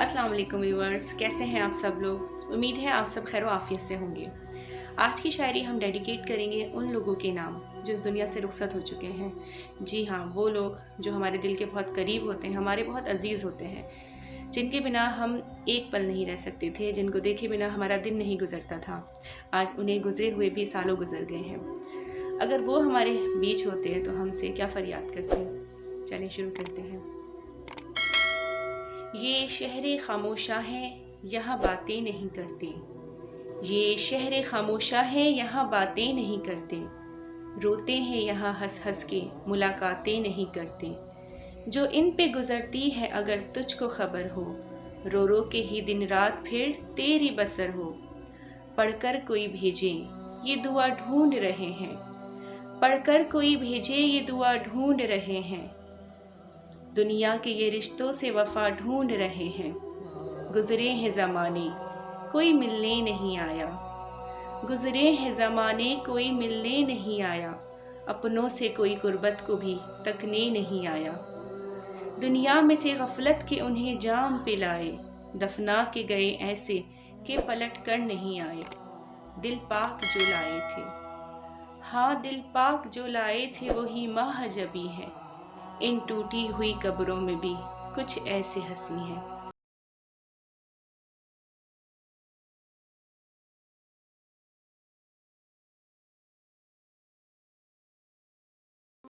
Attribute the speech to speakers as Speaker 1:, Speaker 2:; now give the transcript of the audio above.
Speaker 1: अस्सलाम वालेकुम व्यूअर्स, कैसे हैं आप सब लोग। उम्मीद है आप सब खैर आफियत से होंगे। आज की शायरी हम डेडिकेट करेंगे उन लोगों के नाम जो इस दुनिया से रुखसत हो चुके हैं। जी हाँ, वो लोग जो हमारे दिल के बहुत करीब होते हैं, हमारे बहुत अजीज़ होते हैं, जिनके बिना हम एक पल नहीं रह सकते थे, जिनको देखे बिना हमारा दिन नहीं गुजरता था। आज उन्हें गुजरे हुए भी सालों गुजर गए हैं। अगर वो हमारे बीच होते तो हमसे क्या फरियाद करते। चलिए शुरू करते हैं। ये शहरे खामोशा है, यहाँ बातें नहीं करते। ये शहरे खामोशा है, यहाँ बातें नहीं करते। रोते हैं यहाँ हंस हंस के, मुलाकातें नहीं करते। जो इन पे गुजरती है अगर तुझको खबर हो, रो रो के ही दिन रात फिर तेरी बसर हो। पढ़कर कोई भेजे ये दुआ ढूंढ रहे हैं, पढ़कर कोई भेजे ये दुआ ढूंढ रहे हैं। दुनिया के ये रिश्तों से वफा ढूंढ रहे हैं। गुजरे हैं ज़माने कोई मिलने नहीं आया, गुजरे हैं ज़माने कोई मिलने नहीं आया। अपनों से कोई गुर्बत को भी तकने नहीं आया। दुनिया में थे गफलत के उन्हें जाम पिलाए, दफना के गए ऐसे कि पलट कर नहीं आए। दिल पाक जो लाए थे, हाँ दिल पाक जो लाए थे वही माह जबी है। इन टूटी हुई कब्रों में भी कुछ ऐसे हंसी हैं।